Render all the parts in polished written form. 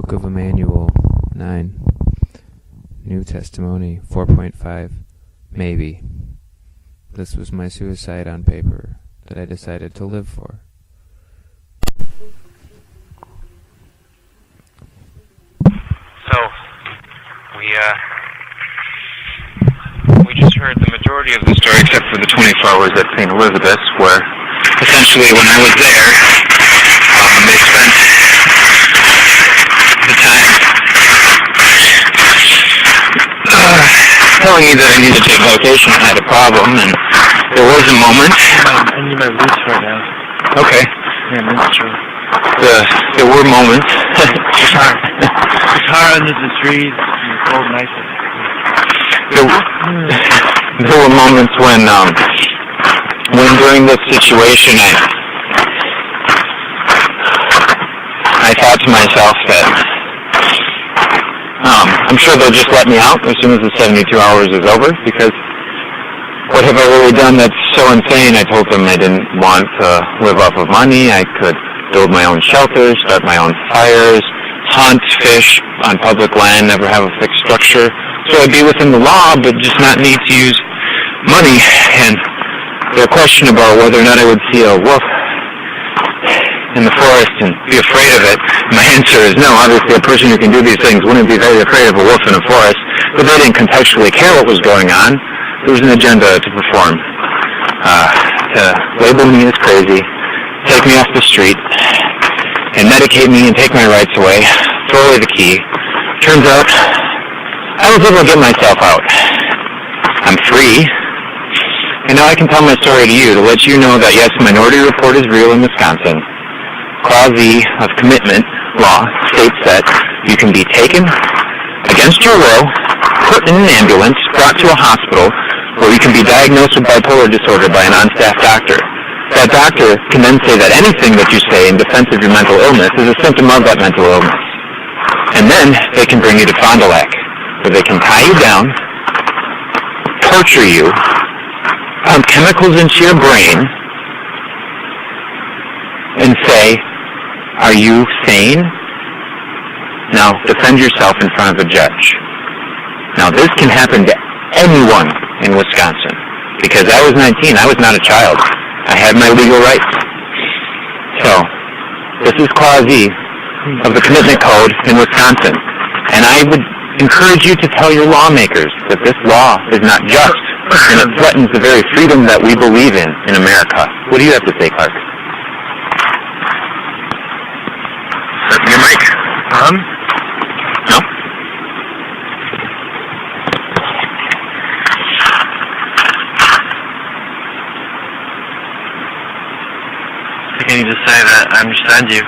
Book of Emmanuel 9. New Testimony 4.5. Maybe. This was my suicide on paper that I decided to live for. So, we just heard the majority of the story except for the 24 hours at St. Elizabeth's, where essentially when I was there, they spent the time telling me that I needed to take medication. I had a problem, and there was a moment. I need my roots right now. Okay. Yeah, that's true. There were moments. Guitar under the trees, and the cold night. There were moments when during this situation, I thought to myself that I'm sure they'll just let me out as soon as the 72 hours is over, because what have I really done that's so insane? I told them I didn't want to live off of money. I could build my own shelters, start my own fires, hunt, fish on public land, never have a fixed structure. So I'd be within the law, but just not need to use money. And the question about whether or not I would see a wolf in the forest and be afraid of it, my answer is no. Obviously, a person who can do these things wouldn't be very afraid of a wolf in a forest, but they didn't contextually care what was going on. There was an agenda to perform, to label me as crazy, take me off the street, and medicate me and take my rights away, throw away the key. Turns out, I was able to get myself out. I'm free. And now I can tell my story to you to let you know that, yes, Minority Report is real in Wisconsin. Clause E of commitment law states that you can be taken against your will, put in an ambulance, brought to a hospital, where you can be diagnosed with bipolar disorder by an on-staff doctor. That doctor can then say that anything that you say in defense of your mental illness is a symptom of that mental illness. And then they can bring you to Fond du Lac, where they can tie you down, torture you, pump chemicals into your brain, and say, are you sane? Now, defend yourself in front of a judge. Now, this can happen to anyone in Wisconsin. Because I was 19, I was not a child. I had my legal rights. So, this is Clause E of the Commitment Code in Wisconsin. And I would encourage you to tell your lawmakers that this law is not just, and it threatens the very freedom that we believe in America. What do you have to say, Clark? Your mic? No? I think I need to say that I understand you.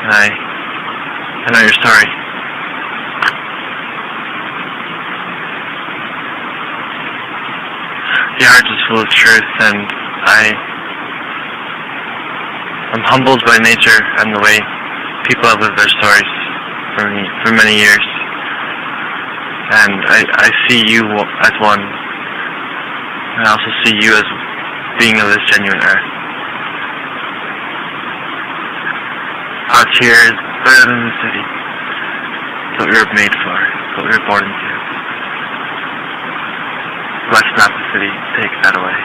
And I know your story. Your heart is full of truth, and I'm humbled by nature and the way people have lived their stories for many years. And I see you as one, and I also see you as being of this genuine earth. Out here is better than the city. It's what we were made for. It's what we were born into. Let's not the city take that away.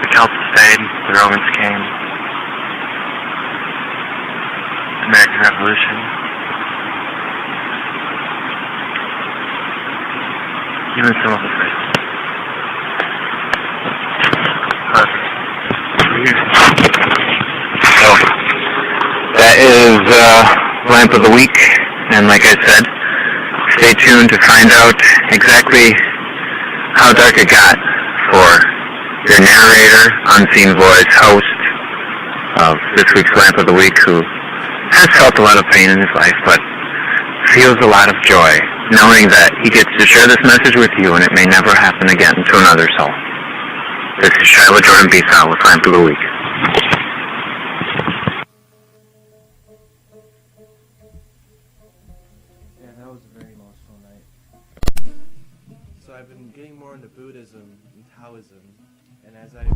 The Celts stayed, the Romans came. American Revolution. Even some of the first. So, that is Lamp of the Week, and like I said, stay tuned to find out exactly how dark it got for your narrator, unseen voice, host of this week's Lamp of the Week, who has felt a lot of pain in his life, but feels a lot of joy, knowing that he gets to share this message with you and it may never happen again to another soul. This is Shiloh Jordan Beesau with Lamp of the Week. Yeah, that was a very emotional night. So I've been getting more into Buddhism and Taoism, and as I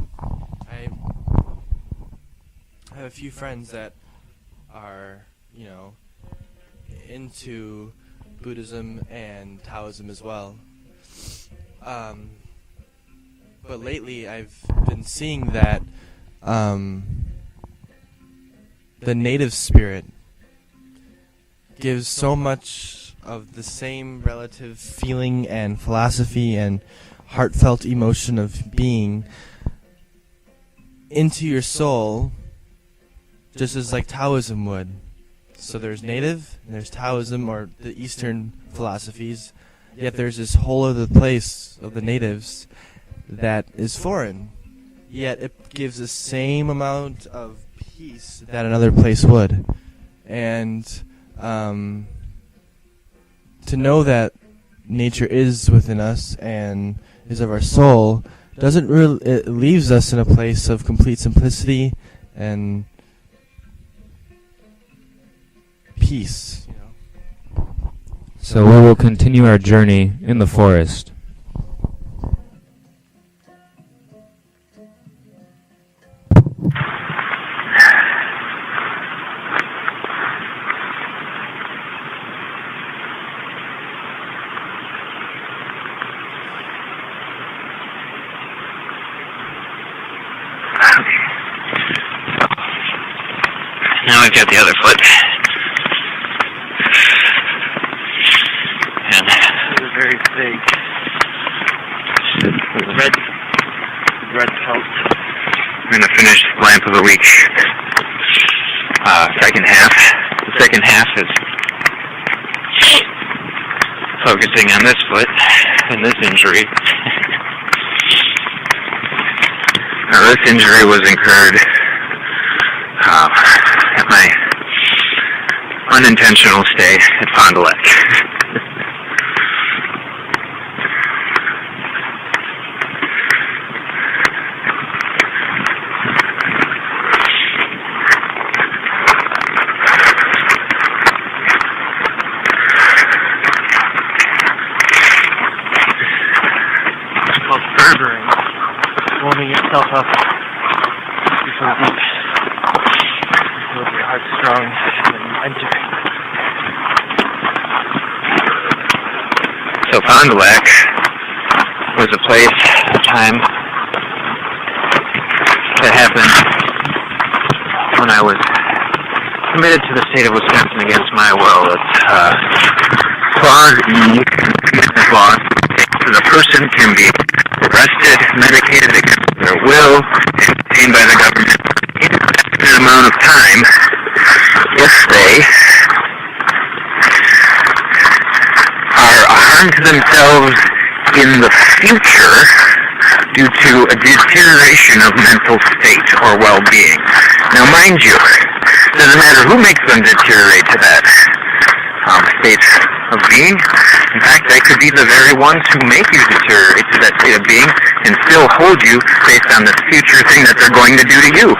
have a few friends that are, into Buddhism and Taoism as well. But lately I've been seeing that the native spirit gives so much of the same relative feeling and philosophy and heartfelt emotion of being into your soul, just as like Taoism would. So there's native, and there's Taoism, or the Eastern philosophies, yet there's this whole other place of the natives that is foreign, yet it gives the same amount of peace that another place would. And to know that nature is within us and is of our soul doesn't really, it leaves us in a place of complete simplicity and peace. So we will continue our journey in the forest. Now I've got the other foot. And It was very big. Red felt. I'm going to finish Lamp of the Week. Second half. The second half is focusing on this foot and this injury. Now this injury was incurred at my unintentional stay at Fond du Lac. It's called berberine. Warming itself up before deep. With your heart strong and then you enter. So Fond du Lac was a place, a time that happened when I was committed to the state of Wisconsin against my will. It's Clause E of law states that a person can be arrested, medicated against their will, and detained by the government in a certain amount of time if they are harm to themselves in the future due to a deterioration of mental state or well-being. Now, mind you, it doesn't matter who makes them deteriorate to that state of being. In fact, they could be the very ones who make you deteriorate to that state of being and still hold you based on this future thing that they're going to do to you.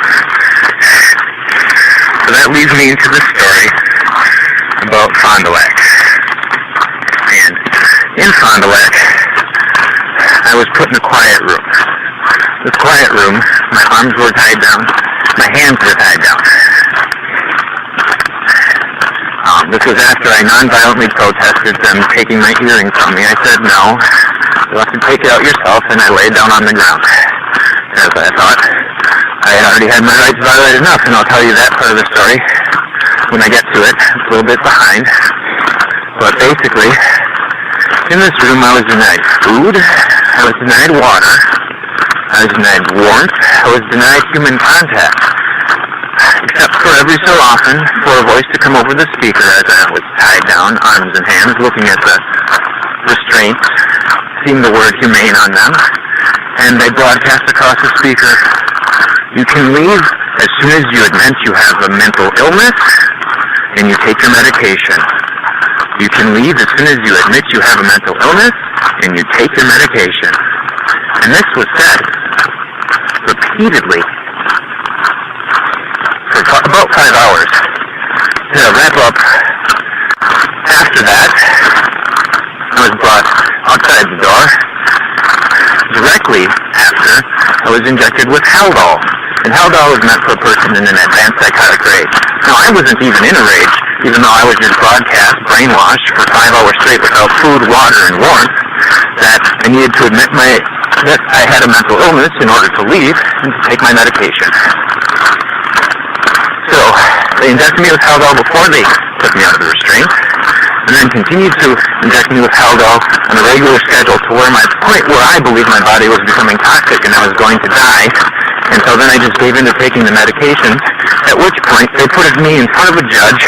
So that leads me into the story about Fond du Lac. And in Fond du Lac, I was put in a quiet room. This quiet room, my arms were tied down, my hands were tied down. This was after I non-violently protested them taking my earring from me. I said, no, you'll have to take it out yourself, and I laid down on the ground. As I thought, I had already had my rights violated enough, and I'll tell you that part of the story when I get to it. It's a little bit behind. But basically, in this room I was denied food, I was denied water, I was denied warmth, I was denied human contact. Except for every so often for a voice to come over the speaker as I was tied down, arms and hands, looking at the restraints, seeing the word humane on them, and they broadcast across the speaker, you can leave as soon as you admit you have a mental illness and you take your medication. You can leave as soon as you admit you have a mental illness and you take your medication. And this was said repeatedly for about 5 hours. To wrap up, after that, I was brought outside the door. Directly after, I was injected with Haldol. And Haldol is meant for a person in an advanced psychotic rage. Now, I wasn't even in a rage, even though I was just broadcast, brainwashed for 5 hours straight without food, water, and warmth, that I needed to admit that I had a mental illness in order to leave and to take my medication. So, they injected me with Haldol before they took me out of the restraint, and then continued to inject me with Haldol on a regular schedule to where my point where I believed my body was becoming toxic and I was going to die. And so then I just gave in to taking the medication, at which point they put me in front of a judge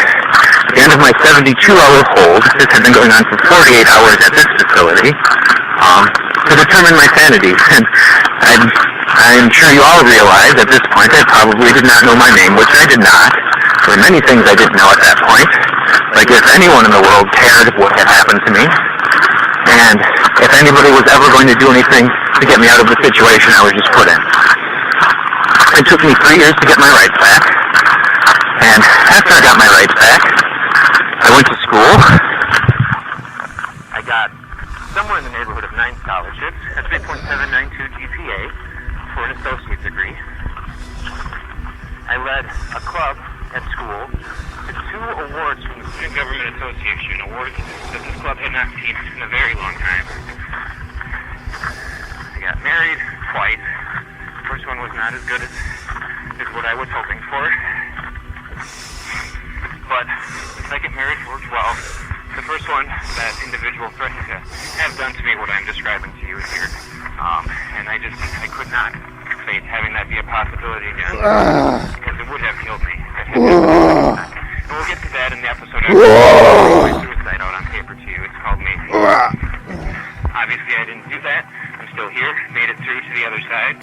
at the end of my 72-hour hold. This had been going on for 48 hours at this facility, to determine my sanity. And I'm sure you all realize at this point I probably did not know my name, which I did not. There were many things I didn't know at that point, like if anyone in the world cared what had happened to me, and if anybody was ever going to do anything to get me out of the situation I was just put in. It took me 3 years to get my rights back, and after I got my rights back, I went to school. I got somewhere in the neighborhood of 9 scholarships, a 3.792 GPA for an associate's degree. I led a club at school to 2 awards from the Student Government Association, awards that this club had not seen in a very long time. I got married twice. The first one was not as good as what I was hoping for, but the second marriage worked well. The first one, that individual threatened to have done to me what I'm describing to you here, and I could not face having that be a possibility again, because it would have killed me. And we'll get to that in the episode after my suicide out on paper to you. It's called Macy. Obviously I didn't do that. I'm still here, made it through to the other side.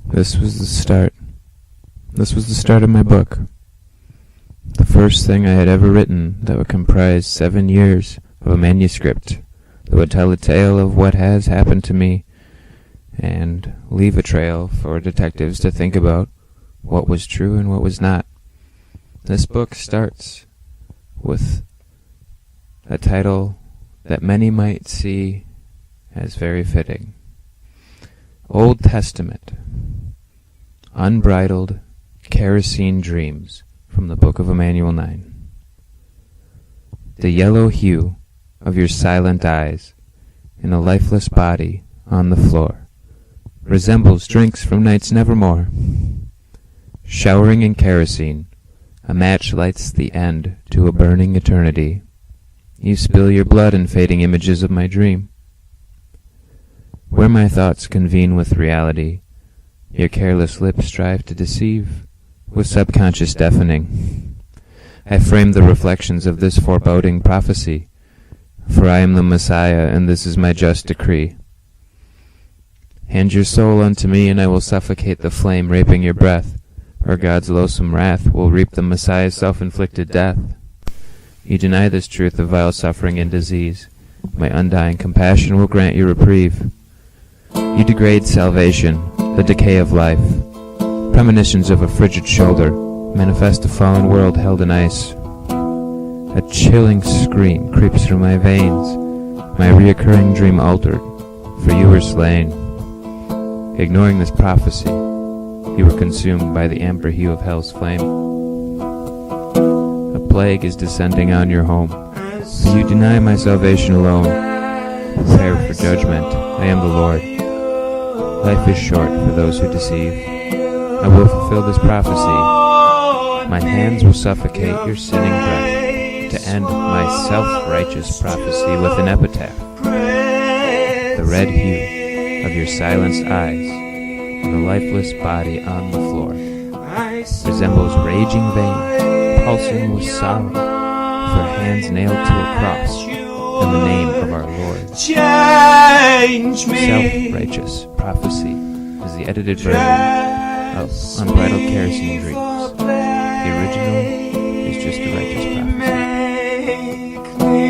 This was the start. This was the start of my book. The first thing I had ever written that would comprise 7 years of a manuscript that would tell a tale of what has happened to me and leave a trail for detectives to think about what was true and what was not. This book starts with a title that many might see as very fitting. Old Testament. Unbridled Kerosene Dreams from the Book of Emmanuel 9. The yellow hue of your silent eyes in a lifeless body on the floor resembles drinks from nights nevermore. Showering in kerosene, a match lights the end to a burning eternity. You spill your blood in fading images of my dream. Where my thoughts convene with reality, your careless lips strive to deceive with subconscious deafening. I frame the reflections of this foreboding prophecy, for I am the Messiah, and this is my just decree. Hand your soul unto me, and I will suffocate the flame raping your breath, or God's loathsome wrath will reap the Messiah's self-inflicted death. You deny this truth of vile suffering and disease. My undying compassion will grant you reprieve. You degrade salvation, the decay of life. Premonitions of a frigid shoulder manifest a fallen world held in ice. A chilling scream creeps through my veins, my reoccurring dream altered, for you were slain. Ignoring this prophecy, you were consumed by the amber hue of hell's flame. A plague is descending on your home, but you deny my salvation alone. Prepare for judgment, I am the Lord. Life is short for those who deceive. I will fulfill this prophecy. My hands will suffocate your sinning breath to end my self-righteous prophecy with an epitaph. The red hue of your silenced eyes and the lifeless body on the floor resembles raging veins pulsing with sorrow for hands nailed to a cross in the name of our Lord. Self-righteous prophecy is the edited version of Unbridled Kerosene Dreams. The original is just a righteous prophecy. Make me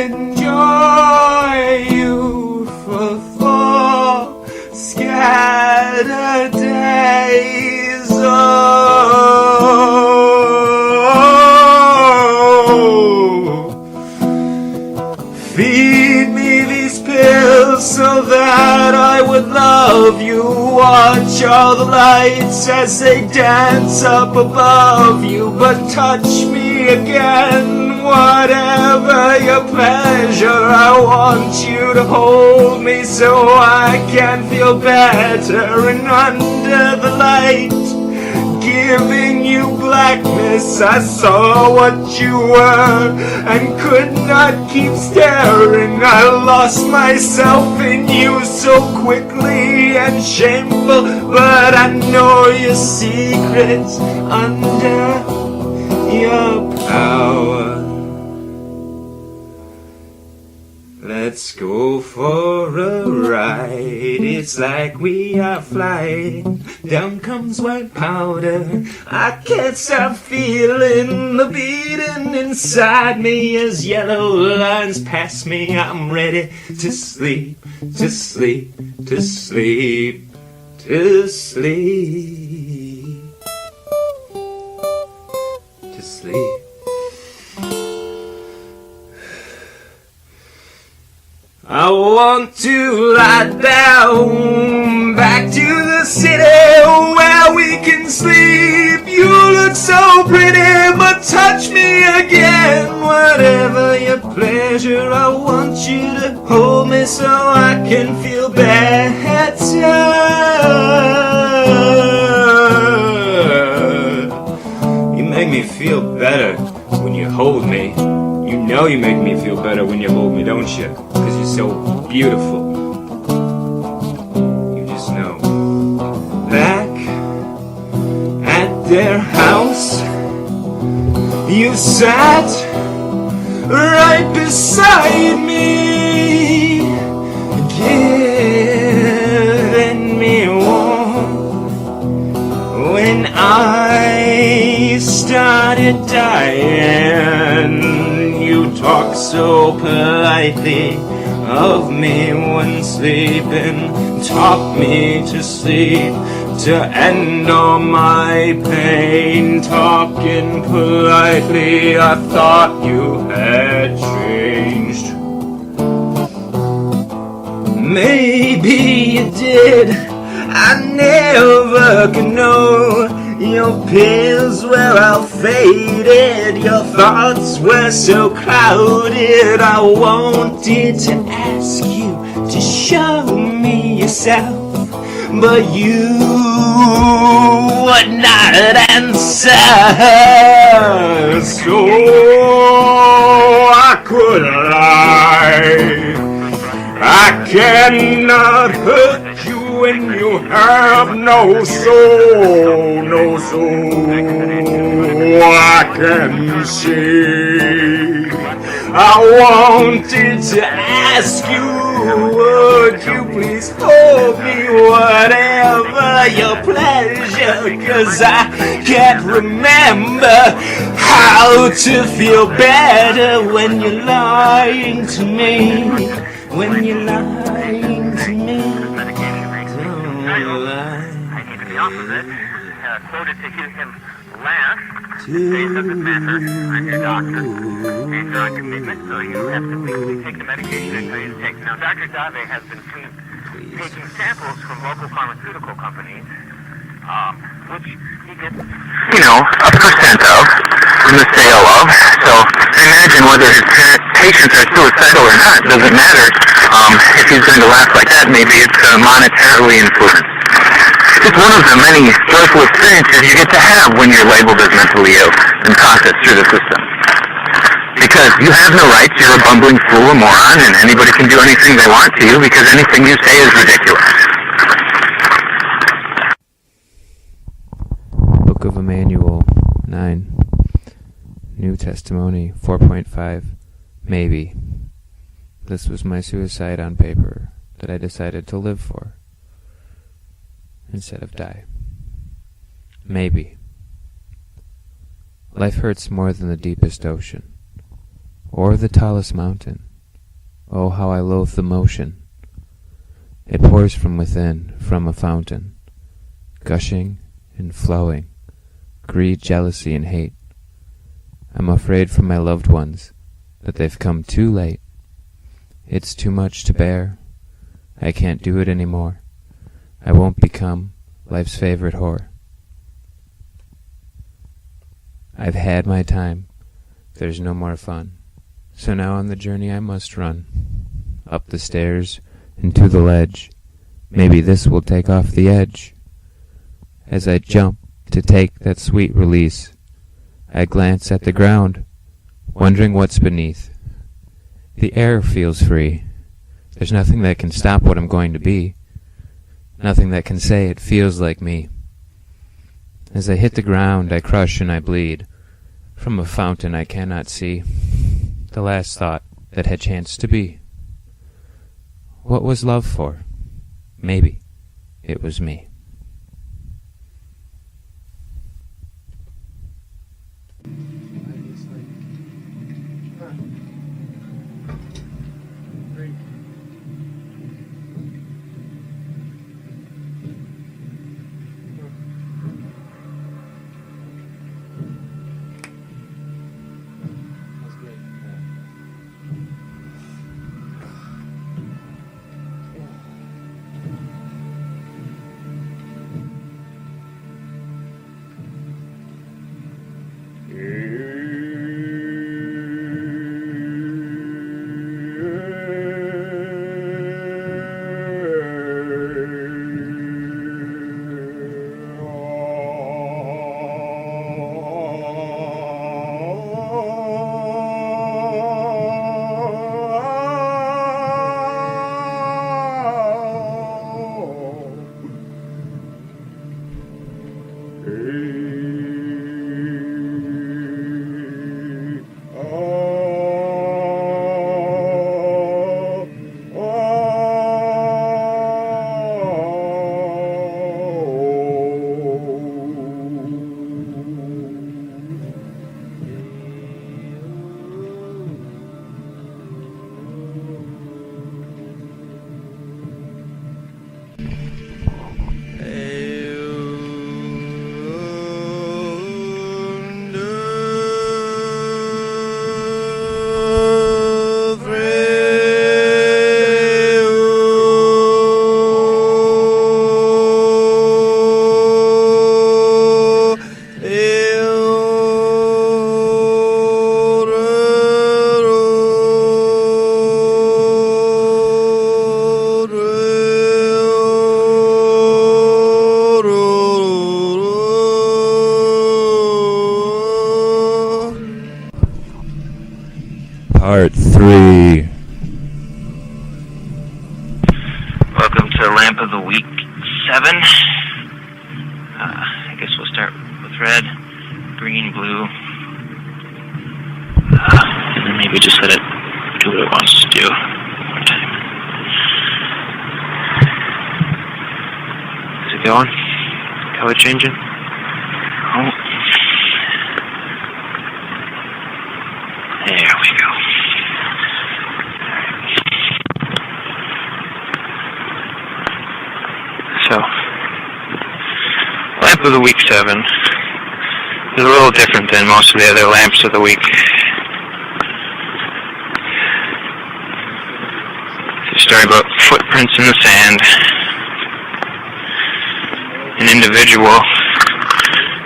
enjoy youthful thought, scattered days. Feed me these pills so that I would love love you. Watch all the lights as they dance up above you. But touch me again, whatever your pleasure. I want you to hold me so I can feel better. And under the light, giving you blackness, I saw what you were and could not keep staring. I lost myself in you so quickly and shameful, but I know your secrets under your power. Let's go for a ride. It's like we are flying. Down comes white powder. I can't stop feeling the beating inside me as yellow lines pass me. I'm ready to sleep, to sleep, to sleep, to sleep, to sleep. I want to lie down back to the city where we can sleep. You look so pretty, but touch me again. Whatever your pleasure, I want you to hold me so I can feel better. You make me feel better when you hold me. You know you make me feel better when you hold me, don't you? Because you're so beautiful. You just know. Back at their house, you sat right beside me, giving me warmth when I started dying. You talk so politely of me when sleeping, taught me to sleep, to end all my pain. Talking politely, I thought you had changed. Maybe you did, I never could know. Your pills were all faded, your thoughts were so clouded. I wanted to ask you to show me yourself, but you would not answer. So I could lie. I cannot hurt you when you have no soul, no soul. I can see. I wanted to ask you, would you please hold me, whatever your pleasure, 'cause I can't remember how to feel better when you're lying to me, when you're lying to me. I need to be off of it. Quoted to hear him laugh. Say it doesn't matter. I'm your doctor. And you're on commitment, so you have to legally take the medication I tell you to take. Now, Dr. Dave has been seen taking samples from local pharmaceutical companies, which he gets, a percent of from the sale of. So imagine whether his patients are suicidal or not. Doesn't matter. If he's going to laugh like that, maybe it's monetarily influenced. It's one of the many joyful experiences you get to have when you're labeled as mentally ill and processed through the system. Because you have no rights, you're a bumbling fool, a moron, and anybody can do anything they want to you because anything you say is ridiculous. Book of Emmanuel 9. New Testimony 4.5. Maybe. This was my suicide on paper that I decided to live for instead of die. Maybe. Life hurts more than the deepest ocean, or the tallest mountain. Oh, how I loathe the motion. It pours from within, from a fountain, gushing and flowing, greed, jealousy, and hate. I'm afraid for my loved ones that they've come too late. It's too much to bear. I can't do it anymore. I won't become life's favorite whore. I've had my time, there's no more fun. So now on the journey I must run. Up the stairs and to the ledge. Maybe this will take off the edge. As I jump to take that sweet release, I glance at the ground, wondering what's beneath. The air feels free. There's nothing that can stop what I'm going to be. Nothing that can say it feels like me. As I hit the ground, I crush and I bleed. From a fountain I cannot see the last thought that had chanced to be. What was love for? Maybe it was me. Part 3. Welcome to Lamp of the Week 7. I guess we'll start with red, green, blue, and then maybe just let it do what it wants to do one time. Is it going? Color changing? Oh. There we go. So, Lamp of the Week 7 is a little different than most of the other Lamps of the Week. It's a story about footprints in the sand, an individual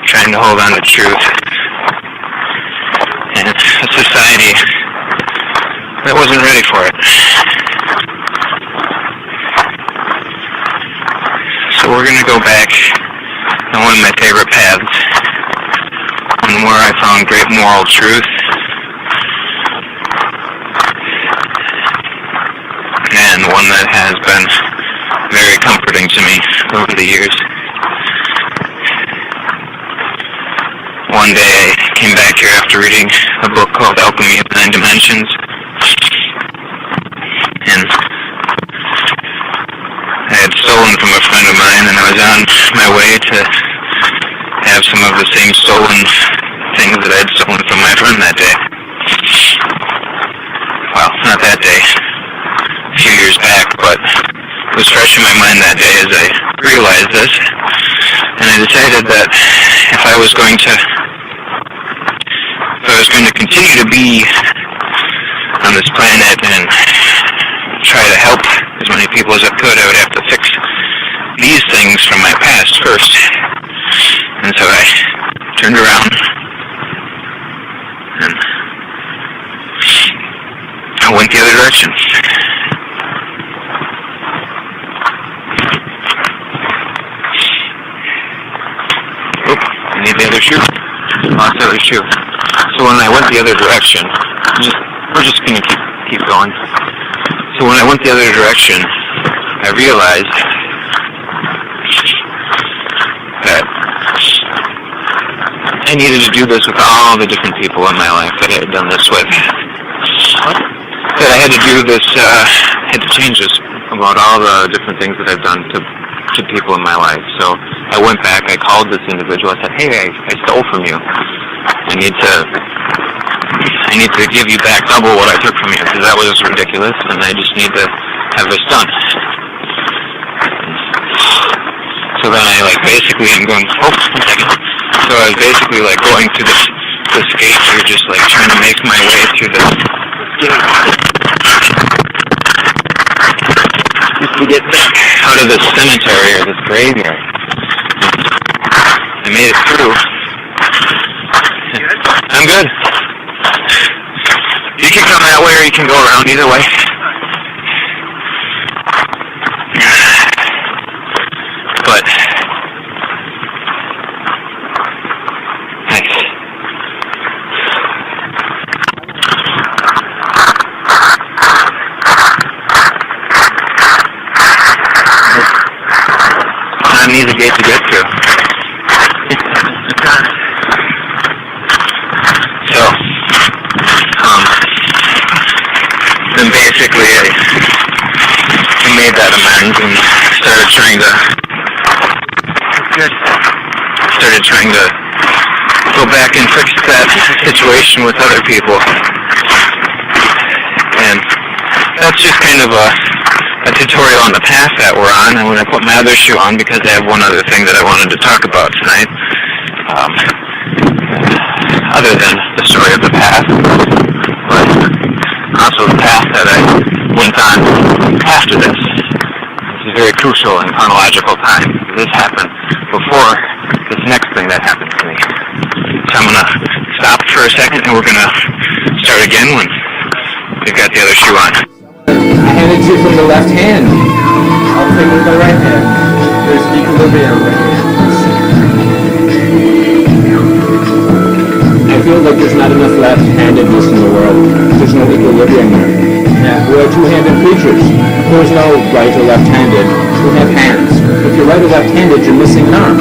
trying to hold on to truth, and a society that wasn't ready for it. So we're going to go back on one of my favorite paths, one where I found great moral truth, and one that has been very comforting to me over the years. One day I came back here after reading a book called Alchemy of Nine Dimensions, and I had stolen from a friend of mine, and I was on my way to have some of the same stolen things that I had stolen from my friend that day. Well, not that day, a few years back, but it was fresh in my mind that day as I realized this, and I decided that if I was going to continue to be on this planet and try to help as many people as I could, I would have to fix these things from my past first. And so I turned around and I went the other direction. I need the other shoe. Lost the other shoe. So when I went the other direction, we're just going to keep going. So when I went the other direction, I realized that I needed to do this with all the different people in my life that I had done this with. That I had to do this, had to change this about all the different things that I've done to people in my life. So I went back, I called this individual, I said, hey, I stole from you. I need to give you back double what I took from you, because that was ridiculous, and I just need to have this done. So then I basically am going, one second. So I was basically going through this gate here, just trying to make my way through this gate. Just to get back out of this cemetery or this graveyard. I made it through. I'm good. You can come that way or you can go around, either way. But nice. Not an easy gate to get to. So, then basically I made that amends and started trying to go back and fix that situation with other people. And that's just kind of a tutorial on the path that we're on. And when I put my other shoe on, because I have one other thing that I wanted to talk about tonight, other than the story of the path, but also the path that I went on after this. This is very crucial and chronological time. This happened before this next thing that happened to me. So I'm going to stop for a second and we're going to start again when we've got the other shoe on. I handed you from the left hand. I'll take it with the right hand. There's equilibrium right here. I feel like there's not enough left-handedness in the world. There's no equilibrium there. Yeah. We're two-handed creatures. There's no right or left-handed. We have hands. If you're right or left-handed, you're missing an arm.